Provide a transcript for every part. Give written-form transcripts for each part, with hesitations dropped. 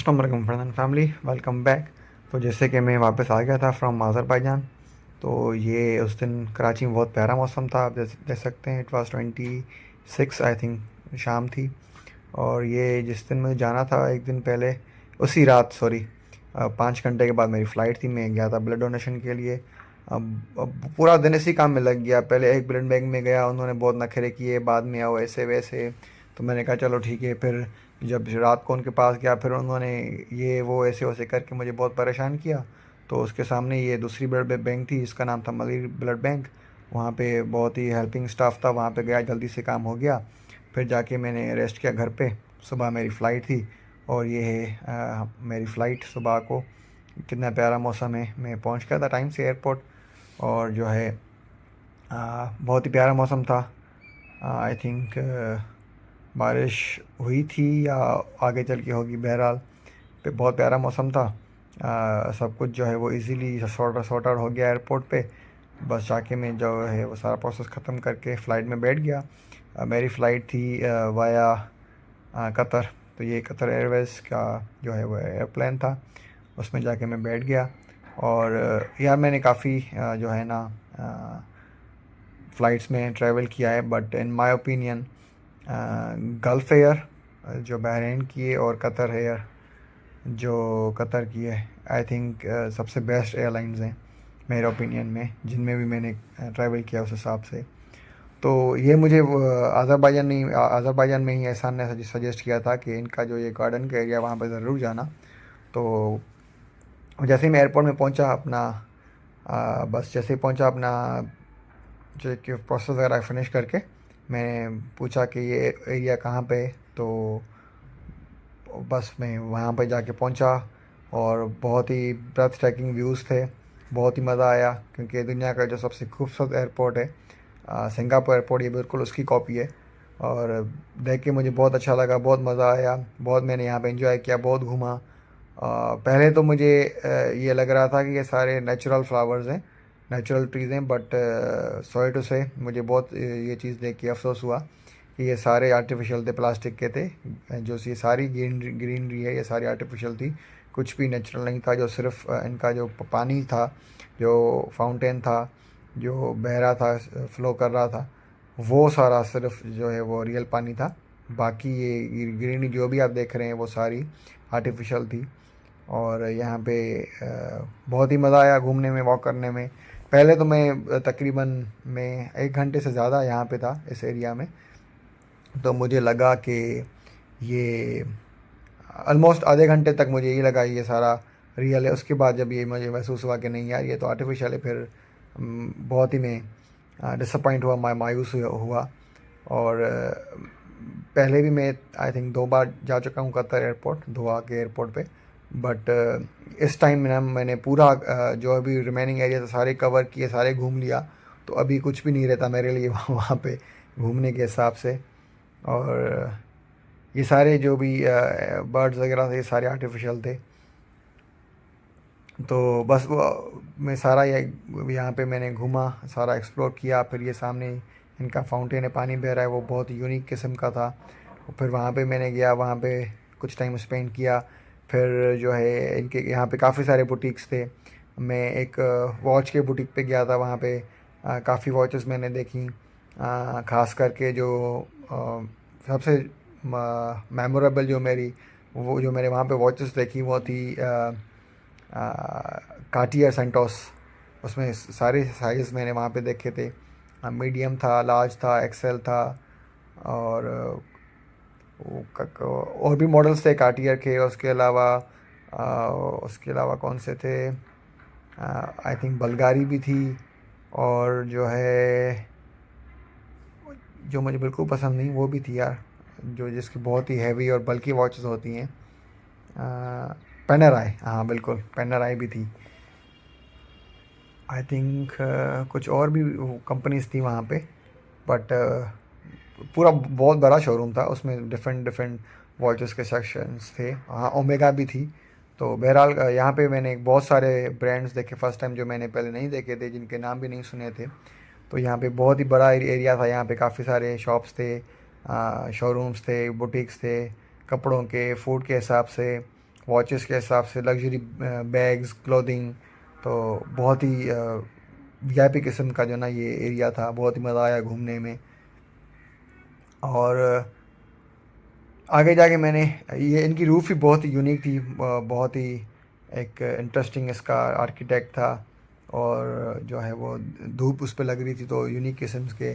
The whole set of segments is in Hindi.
अस्सलाम वालेकुम friends and family, welcome back. तो जैसे कि मैं वापस आ गया था फ्रॉम अज़रबैजान। तो ये उस दिन कराची में बहुत प्यारा मौसम था, आप देख सकते हैं। इट वाज 26 आई थिंक, शाम थी। और ये जिस दिन मुझे जाना था एक दिन पहले, उसी रात सॉरी, 5 घंटे के बाद मेरी फ़्लाइट थी। मैं गया था ब्लड डोनेशन के लिए। अब पूरा दिन इसी काम में लग गया। पहले एक ब्लड बैंक में गया, उन्होंने बहुत नखरे किए, बाद में आओ ऐसे वैसे। तो मैंने कहा चलो ठीक है। फिर जब रात को उनके पास गया, फिर उन्होंने ये वो ऐसे वैसे करके मुझे बहुत परेशान किया। तो उसके सामने ये दूसरी ब्लड बैंक थी, इसका नाम था मलिर ब्लड बैंक। वहाँ पे बहुत ही हेल्पिंग स्टाफ था, वहाँ पे गया, जल्दी से काम हो गया। फिर जाके मैंने रेस्ट किया घर पे। सुबह मेरी फ़्लाइट थी और ये है मेरी फ़्लाइट सुबह को। कितना प्यारा मौसम है। मैं पहुँच गया था टाइम से एयरपोर्ट। और जो है बहुत ही प्यारा मौसम था। आई थिंक बारिश हुई थी या आगे चल के होगी, बहरहाल पे बहुत प्यारा मौसम था। सब कुछ जो है वो इजीली सॉर्ट आउट हो गया एयरपोर्ट पे। बस जाके मैं जो है वो सारा प्रोसेस ख़त्म करके फ़्लाइट में बैठ गया। मेरी फ़्लाइट थी वाया कतर। तो ये कतर एयरवेज़ का जो है वो एयरप्लेन था, उसमें जाके मैं बैठ गया। और यार मैंने काफ़ी जो है ना फ़्लाइट्स में ट्रैवल किया है, but in my opinion gulf air जो बहरीन की है, और कतर एयर जो कतर की है, आई थिंक सबसे बेस्ट एयरलाइंस हैं मेरे ओपिनियन में, जिनमें भी मैंने ट्रैवल किया उस हिसाब से। तो ये मुझे अज़रबैजान में ही एहसान ने सजेस्ट किया था कि इनका जो ये गार्डन का एरिया, वहाँ पर ज़रूर जाना। तो जैसे ही मैं एयरपोर्ट में पहुँचा अपना, बस जैसे ही पहुँचा अपना जो कि प्रोसेस वगैरह फिनिश करके, मैंने पूछा कि ये एरिया कहाँ पे है। तो बस मैं वहाँ पे जाके पहुँचा। और बहुत ही ब्रेथ स्ट्राइकिंग व्यूज़ थे। बहुत ही मज़ा आया, क्योंकि दुनिया का जो सबसे खूबसूरत एयरपोर्ट है सिंगापुर एयरपोर्ट, ये बिल्कुल उसकी कॉपी है। और देख के मुझे बहुत अच्छा लगा, बहुत मज़ा आया। बहुत मैंने यहाँ पे एंजॉय किया, बहुत घूमा। पहले तो मुझे ये लग रहा था कि ये सारे नेचुरल फ्लावर्स हैं, नेचुरल ट्रीज़ हैं, बट सॉरी टू से मुझे बहुत ये चीज़ देख के अफसोस हुआ कि ये सारे आर्टिफिशियल थे, प्लास्टिक के थे। जो ये सारी ग्रीनरी है, ये सारी आर्टिफिशियल थी। कुछ भी नेचुरल नहीं था। जो सिर्फ इनका जो पानी था, जो फाउंटेन था, जो बह रहा था, फ्लो कर रहा था, वो सारा सिर्फ जो है वो रियल पानी था। बाकी ये ग्रीनरी जो भी आप देख रहे हैं वो सारी आर्टिफिशियल थी। और यहाँ पे बहुत ही मज़ा आया घूमने में, वॉक करने में। पहले तो मैं तकरीबन मैं 1 घंटे से ज़्यादा यहाँ पे था इस एरिया में। तो मुझे लगा कि ये ऑलमोस्ट आधे घंटे तक मुझे यही लगा ये सारा रियल है। उसके बाद जब ये मुझे महसूस हुआ कि नहीं यार ये तो आर्टिफिशियल है, फिर बहुत ही मैं डिसअपॉइंट हुआ, मायूस हुआ। और पहले भी मैं आई थिंक 2 बार जा चुका हूँ कतर एयरपोर्ट, दोहा के एयरपोर्ट पे। बट इस टाइम ना मैंने पूरा जो अभी रिमेनिंग एरिया था सारे कवर किए, सारे घूम लिया। तो अभी कुछ भी नहीं रहता मेरे लिए वहाँ पे घूमने के हिसाब से। और ये सारे जो भी बर्ड्स वगैरह थे, ये सारे आर्टिफिशियल थे। तो बस वो मैं सारा ये यहाँ पे मैंने घूमा, सारा एक्सप्लोर किया। फिर ये सामने इनका फाउंटेन है, पानी बह रहा है, वो बहुत यूनिक किस्म का था। और फिर वहाँ पे मैंने गया, वहाँ पे कुछ टाइम स्पेंड किया। फिर जो है इनके यहाँ पे काफ़ी सारे बुटीक्स थे। मैं एक वॉच के बुटीक पे गया था, वहाँ पे काफ़ी वॉचेस मैंने देखी। ख़ास करके जो सबसे मेमोरेबल जो मेरी, वो जो मैंने वहाँ पे वॉचेस देखी वो थी कार्टियर सेंटोस। उसमें सारे साइज़ मैंने वहाँ पे देखे थे। मीडियम था, लार्ज था, एक्सेल था। और और भी मॉडल्स थे कार्टियर के। उसके अलावा कौन से थे, आई थिंक बल्गारी भी थी। और जो है जो मुझे बिल्कुल पसंद नहीं वो भी थी यार, जो जिसकी बहुत ही हैवी और बल्कि वॉचेस होती हैं, पेनराई। हाँ बिल्कुल, पेनराई भी थी। आई थिंक कुछ और भी कंपनीज थी वहाँ पे। बट पूरा बहुत बड़ा शोरूम था, उसमें डिफरेंट डिफरेंट वॉचेस के सेक्शंस थे। हाँ ओमेगा भी थी। तो बहरहाल यहाँ पे मैंने बहुत सारे ब्रांड्स देखे फर्स्ट टाइम, जो मैंने पहले नहीं देखे थे, जिनके नाम भी नहीं सुने थे। तो यहाँ पे बहुत ही बड़ा एरिया था, यहाँ पे काफ़ी सारे शॉप्स थे, शोरूम्स थे, बुटीक्स थे, कपड़ों के, फूड के हिसाब से। वॉचेस के हिसाब से, लग्जरी बैग्स, क्लोथिंग, तो बहुत ही वीआईपी किस्म का जो ना ये एरिया था। बहुत ही मज़ा आया घूमने में। और आगे जाके मैंने ये इनकी रूफ़ भी बहुत ही यूनिक थी, बहुत ही एक इंटरेस्टिंग इसका आर्किटेक्ट था। और जो है वो धूप उस पे लग रही थी तो यूनिक किस्म के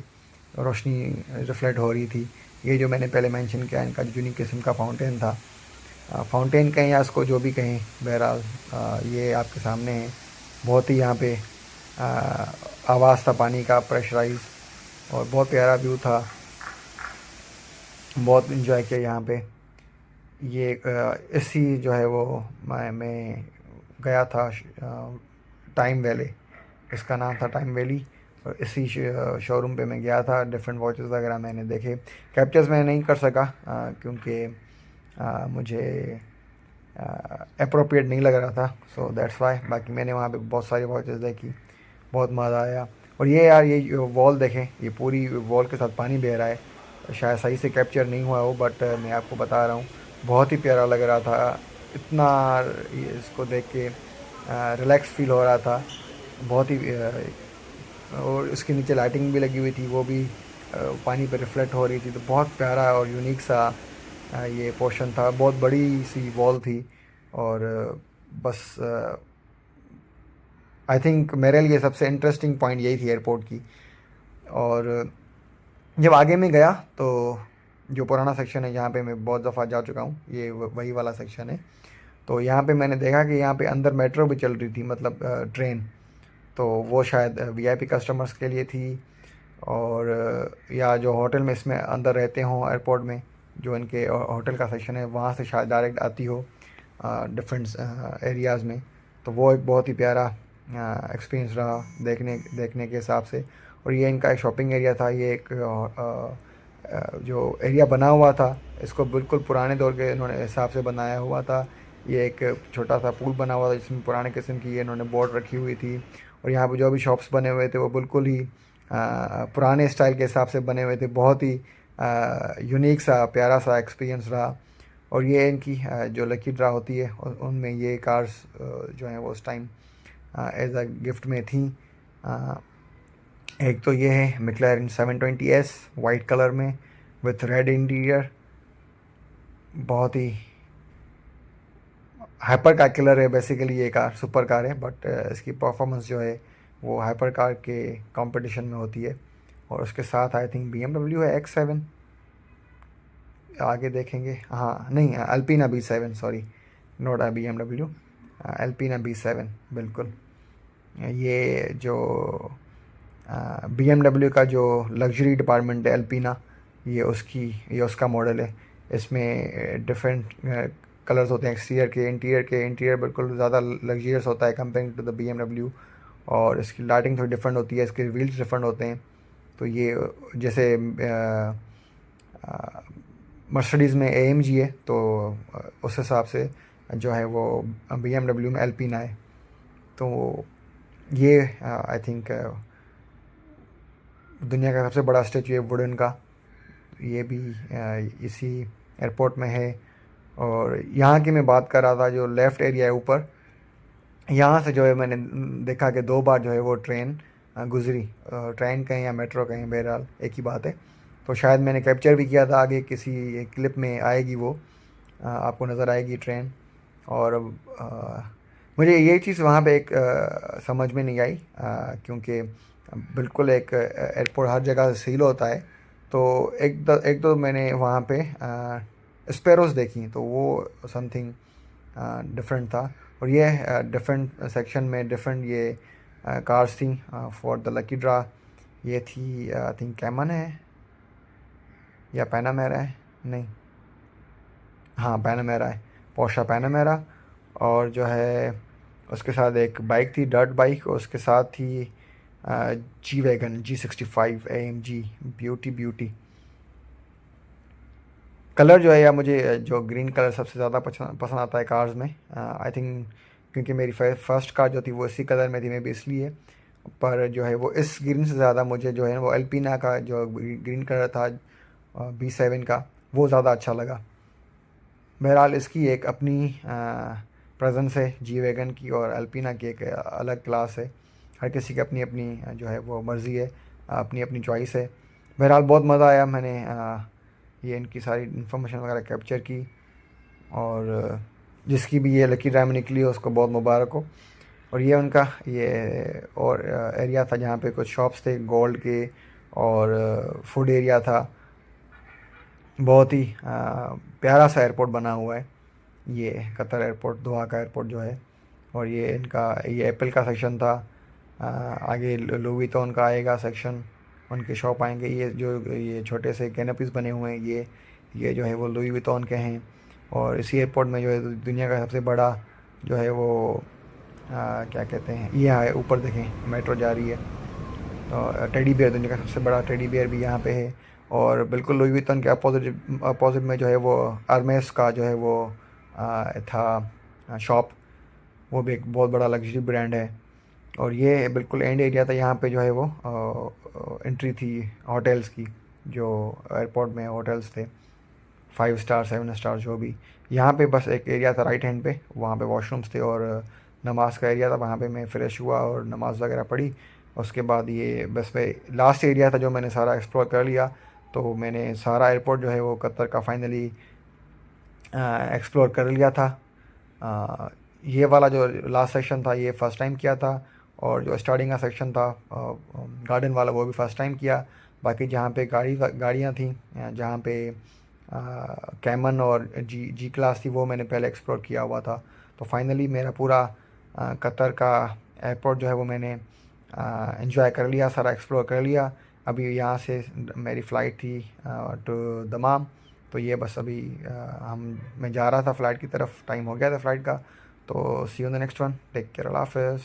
रोशनी रिफ्लेक्ट हो रही थी। ये जो मैंने पहले मेंशन किया, इनका यूनिक किस्म का फाउंटेन था। फाउंटेन कहें या इसको जो भी कहें, बहरहाल ये आपके सामने है। बहुत ही यहाँ पे आवाज़ था पानी का, प्रेशराइज, और बहुत प्यारा व्यू था। बहुत इन्जॉय किया यहाँ पे। ये इसी जो है वो मैं गया था टाइम वैली, इसका नाम था टाइम वैली। और इसी शोरूम पे मैं गया था। डिफरेंट वॉचेस वगैरह मैंने देखे। कैप्चर्स मैं नहीं कर सका क्योंकि मुझे अप्रोप्रिएट नहीं लग रहा था, सो दैट्स वाई। बाकी मैंने वहाँ पे बहुत सारी वॉचेस देखी, बहुत मज़ा आया। और ये यार, ये वॉल देखें, ये पूरी वॉल के साथ पानी बह रहा है। शायद सही से कैप्चर नहीं हुआ हो, बट मैं आपको बता रहा हूँ, बहुत ही प्यारा लग रहा था। इतना इसको देख के रिलैक्स फील हो रहा था। बहुत ही और इसके नीचे लाइटिंग भी लगी हुई थी, वो भी पानी पे रिफ्लेक्ट हो रही थी। तो बहुत प्यारा और यूनिक सा ये पोर्शन था। बहुत बड़ी सी वॉल थी। और बस आई थिंक मेरे लिए सबसे इंटरेस्टिंग पॉइंट यही थी एयरपोर्ट की। और जब आगे मैं गया तो जो पुराना सेक्शन है, जहाँ पे मैं बहुत दफ़ा जा चुका हूँ, ये वही वाला सेक्शन है। तो यहाँ पे मैंने देखा कि यहाँ पे अंदर मेट्रो भी चल रही थी, मतलब ट्रेन। तो वो शायद वीआईपी कस्टमर्स के लिए थी। और या जो होटल में इसमें अंदर रहते हों एयरपोर्ट में, जो इनके होटल का सेक्शन है, वहाँ से शायद डायरेक्ट आती हो डिफरेंट एरियाज़ में। तो वो एक बहुत ही प्यारा एक्सपीरियंस रहा देखने देखने के हिसाब से। और ये इनका एक शॉपिंग एरिया था। ये एक जो एरिया बना हुआ था, इसको बिल्कुल पुराने दौर के इन्होंने हिसाब से बनाया हुआ था। ये एक छोटा सा पूल बना हुआ था जिसमें पुराने किस्म की ये इन्होंने बोर्ड रखी हुई थी। और यहाँ पे जो भी शॉप्स बने हुए थे वो बिल्कुल ही पुराने स्टाइल के हिसाब से बने हुए थे। बहुत ही यूनिक सा प्यारा सा एक्सपीरियंस रहा। और ये इनकी जो लकी ड्रा होती है उनमें ये कार्स जो हैं वो उस टाइम एज अ गिफ्ट में थी। एक तो ये है मैक्लारेन 720S वाइट कलर में विथ रेड इंटीरियर। बहुत ही हाइपर कार किलर है बेसिकली। ये कार सुपर कार है, बट इसकी परफॉर्मेंस जो है वो हाइपर कार के कंपटीशन में होती है। और उसके साथ आई थिंक BMW है X7। आगे देखेंगे, हाँ नहीं, अल्पीना B7, sorry, note BMW, अल्पीना B7 बिल्कुल। ये जो BMW का जो लग्जरी डिपार्टमेंट है अल्पीना, ये उसका मॉडल है। इसमें डिफरेंट कलर्स होते हैं एक्सटीरियर के, इंटीरियर बिल्कुल ज़्यादा लग्जरियस होता है कंपेयरिंग टू द BMW। और इसकी लाइटिंग थोड़ी डिफरेंट होती है, इसके व्हील्स डिफरेंट होते हैं। तो ये जैसे मर्सिडीज़ में AMG है, तो उस हिसाब से जो है वो BMW में अल्पीना है। तो ये आई थिंक दुनिया का सबसे बड़ा स्टैचू है वुडन का। ये भी इसी एयरपोर्ट में है। और यहाँ की मैं बात कर रहा था, जो लेफ़्ट एरिया है ऊपर, यहाँ से जो है मैंने देखा कि 2 बार जो है वो ट्रेन गुज़री। ट्रेन कहें या मेट्रो कहें, बहरहाल एक ही बात है। तो शायद मैंने कैप्चर भी किया था, आगे किसी एक क्लिप में आएगी वो, आपको नज़र आएगी ट्रेन। और मुझे ये चीज़ वहाँ पे एक समझ में नहीं आई, क्योंकि बिल्कुल एक एयरपोर्ट हर जगह से सील होता है। तो एक दो मैंने वहाँ पे स्पैरोज़ देखी, तो वो समथिंग डिफरेंट था। और ये डिफरेंट सेक्शन में डिफरेंट ये कार्स थी फॉर द लकी ड्रा। ये थी आई थिंक कैमन है या पैनामेरा है, नहीं, हाँ पैनामेरा है, पोर्शा पैनामेरा। और जो है उसके साथ एक बाइक थी, डर्ट बाइक। और उसके साथ थी G wagon G65 AMG beauty. Colour जो है, या मुझे जो ग्रीन कलर सबसे ज़्यादा पसंद आता है कार्स में, आई थिंक, क्योंकि मेरी फर्स्ट कार जो थी वो इसी कलर में थी, मैं भी इसलिए। पर जो है वो इस ग्रीन से ज़्यादा मुझे जो है वो अल्पीना का जो ग्रीन कलर था B7 का, वो ज़्यादा अच्छा लगा। बहरहाल इसकी एक अपनी प्रेजेंस है, जी वैगन की और अल्पीना की एक अलग क्लास है। हर किसी की अपनी अपनी जो है वो मर्ज़ी है, अपनी अपनी चॉइस है। बहरहाल बहुत मज़ा आया, मैंने ये इनकी सारी इन्फॉर्मेशन वगैरह कैप्चर की, और जिसकी भी ये लकी ड्राइव निकली हो उसको बहुत मुबारक हो। और ये उनका ये और एरिया था जहाँ पे कुछ शॉप्स थे गोल्ड के, और फूड एरिया था। बहुत ही प्यारा सा एयरपोर्ट बना हुआ है ये कतर एयरपोर्ट, दोहा का एयरपोर्ट जो है। और ये इनका ये एप्पल का सेक्शन था। आगे लुई विटॉन का आएगा सेक्शन, उनके शॉप आएंगे। ये जो ये छोटे से कैनपीज बने हुए हैं, ये जो है वो लुई विटॉन के हैं। और इसी एयरपोर्ट में जो है दुनिया का सबसे बड़ा जो है वो क्या कहते हैं, ये है ऊपर देखें मेट्रो जा रही है। तो टेडी बियर, दुनिया का सबसे बड़ा टेडी बियर भी यहाँ पे है। और बिल्कुल लुई विटन के अपोजिट अपोजिट में जो है वो अरमेस का जो है वो था शॉप। वो भी एक बहुत बड़ा लग्जरी ब्रांड है। और ये बिल्कुल एंड एरिया था, यहाँ पे जो है वो एंट्री थी होटल्स की, जो एयरपोर्ट में होटल्स थे 5 स्टार 7 स्टार जो भी। यहाँ पे बस एक एरिया था राइट हैंड पे, वहाँ पे वॉशरूम्स थे और नमाज का एरिया था। वहाँ पे मैं फ़्रेश हुआ और नमाज़ वगैरह पढ़ी। उसके बाद ये बस मैं लास्ट एरिया था जो मैंने सारा एक्सप्लोर कर लिया। तो मैंने सारा एयरपोर्ट जो है वो कतर का फाइनली एक्सप्लोर कर लिया था। अ, ये वाला जो लास्ट सेक्शन था ये फ़र्स्ट टाइम किया था, और जो स्टार्टिंग का सेक्शन था गार्डन वाला वो भी फ़र्स्ट टाइम किया। बाकी जहाँ पे गाड़ियाँ थी, जहाँ पे कैमन और जी जी क्लास थी, वो मैंने पहले एक्सप्लोर किया हुआ था। तो फाइनली मेरा पूरा कतर का एयरपोर्ट जो है वो मैंने एंजॉय कर लिया, सारा एक्सप्लोर कर लिया। अभी यहाँ से मेरी फ़्लाइट थी टू दमाम। तो ये बस अभी मैं जा रहा था फ़्लाइट की तरफ, टाइम हो गया था फ़्लाइट का। तो see you in the next one, take care, अल्लाह हाफ़िज़।